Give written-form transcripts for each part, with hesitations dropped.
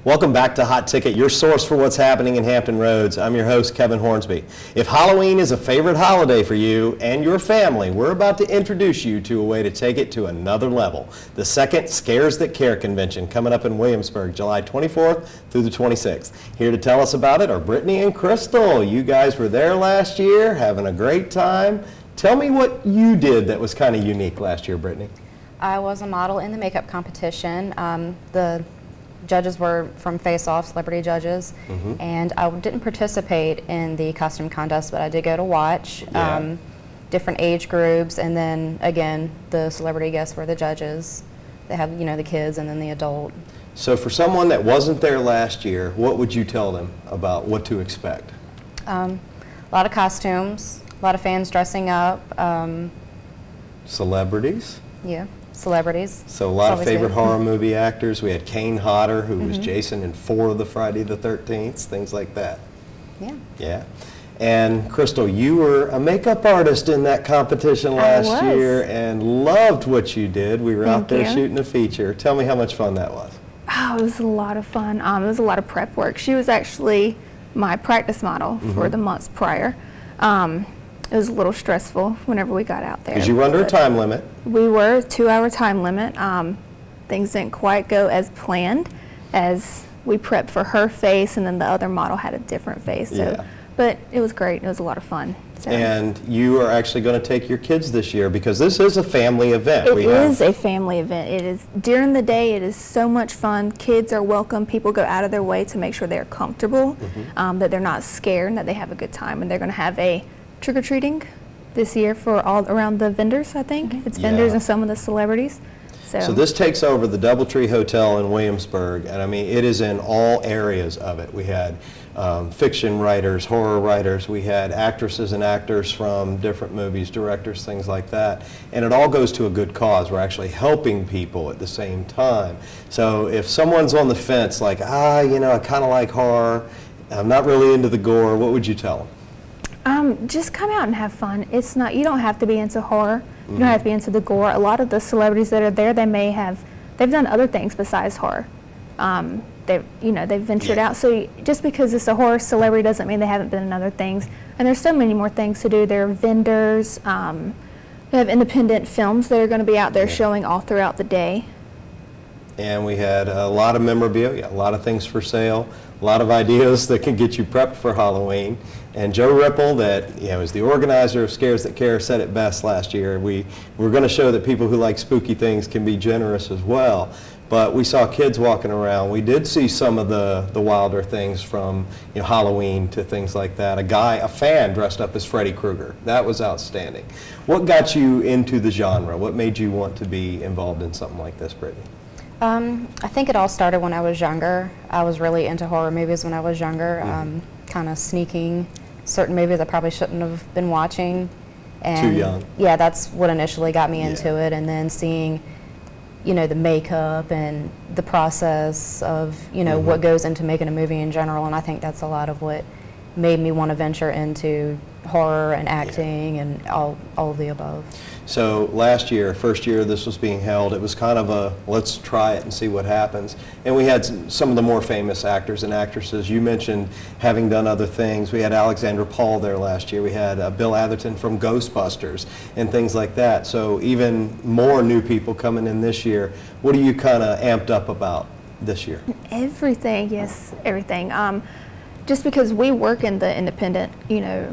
Welcome back to Hot Ticket, your source for what's happening in Hampton Roads. I'm your host, Kevin Hornsby. If Halloween is a favorite holiday for you and your family, we're about to introduce you to a way to take it to another level. The second Scares That Care convention coming up in Williamsburg, July 24th through the 26th. Here to tell us about it are Brittany and Crystal. You guys were there last year, having a great time. Tell me what you did that was kind of unique last year, Brittany. I was a model in the makeup competition. The judges were from Face Off, celebrity judges, and I didn't participate in the costume contest, but I did go to watch different age groups, and then again, the celebrity guests were the judges. They have, you know, the kids and then the adult. So for someone that wasn't there last year, what would you tell them about what to expect? A lot of costumes, a lot of fans dressing up. Celebrities? Yeah. Celebrities. So a lot of favorite horror movie actors. We had Kane Hodder, who was Jason in 4 of the Friday the 13th, things like that. Yeah. Yeah. And Crystal, you were a makeup artist in that competition last year and loved what you did. We were out there shooting a feature. Tell me how much fun that was. Oh, it was a lot of fun. It was a lot of prep work. She was actually my practice model for the months prior. It was a little stressful whenever we got out there. Because you were under a time limit. We were, a 2-hour time limit. Things didn't quite go as planned as we prepped for her face, and then the other model had a different face. So, but it was great. It was a lot of fun. So. And you are actually going to take your kids this year because this is a family event. It is a family event. It is during the day. It is so much fun. Kids are welcome. People go out of their way to make sure they're comfortable, that they're not scared, and that they have a good time. And they're going to have a trick-or-treating this year for all around the vendors, I think. It's vendors and some of the celebrities. So this takes over the Doubletree Hotel in Williamsburg, and I mean, it is in all areas of it. We had fiction writers, horror writers, we had actresses and actors from different movies, directors, things like that. And it all goes to a good cause. We're actually helping people at the same time. So if someone's on the fence, like, you know, I kind of like horror, I'm not really into the gore, what would you tell them? Just come out and have fun. It's not, you don't have to be into horror. You don't have to be into the gore. A lot of the celebrities that are there, they've done other things besides horror. They've ventured out. So just because it's a horror celebrity doesn't mean they haven't been in other things. And there's so many more things to do. There are vendors. We have independent films that are going to be out there showing all throughout the day. And we had a lot of memorabilia, a lot of things for sale, a lot of ideas that can get you prepped for Halloween. And Joe Ripple, that is the organizer of Scares That Care, said it best last year. We're going to show that people who like spooky things can be generous as well. But we saw kids walking around. We did see some of the wilder things from Halloween to things like that. A fan dressed up as Freddy Krueger. That was outstanding. What got you into the genre? What made you want to be involved in something like this, Brittany? I think it all started when I was younger. I was really into horror movies when I was younger, kind of sneaking certain movies I probably shouldn't have been watching. And too young. Yeah, that's what initially got me into it, and then seeing, the makeup and the process of, what goes into making a movie in general, and I think that's a lot of what made me want to venture into horror and acting and all of the above. So last year, first year this was being held, it was kind of a let's try it and see what happens. And we had some of the more famous actors and actresses. You mentioned having done other things. We had Alexandra Paul there last year. We had Bill Atherton from Ghostbusters and things like that. So even more new people coming in this year. What are you kind of amped up about this year? Everything, yes, everything. Just because we work in the independent,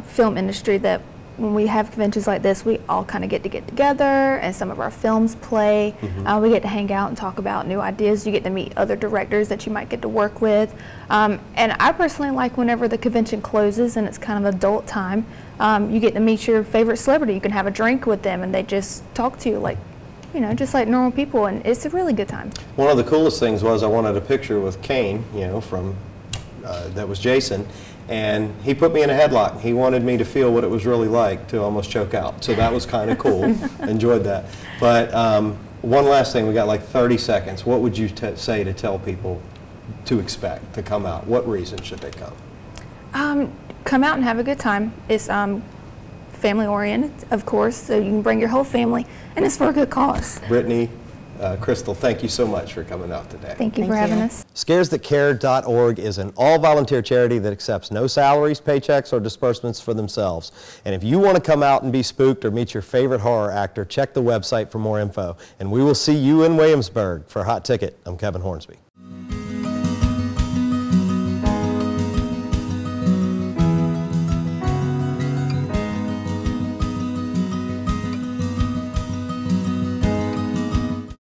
film industry, that when we have conventions like this, we all kind of get together, and some of our films play. We get to hang out and talk about new ideas. You get to meet other directors that you might get to work with. And I personally like whenever the convention closes and it's kind of adult time, you get to meet your favorite celebrity. You can have a drink with them, and they just talk to you like, just like normal people, and it's a really good time. One of the coolest things was I wanted a picture with Kane, from that was Jason, and he put me in a headlock. He wanted me to feel what it was really like to almost choke out. So that was kind of cool. Enjoyed that. But one last thing, we got like 30 seconds. What would you say to tell people to expect, to come out? What reason should they come? Come out and have a good time. It's family oriented, of course, so you can bring your whole family, and it's for a good cause. Brittany, Crystal, thank you so much for coming out today. Thank you Thank for having you. us. ScaresThatCare.org is an all-volunteer charity that accepts no salaries, paychecks, or disbursements for themselves. And if you want to come out and be spooked or meet your favorite horror actor, check the website for more info. And we will see you in Williamsburg. For Hot Ticket, I'm Kevin Hornsby.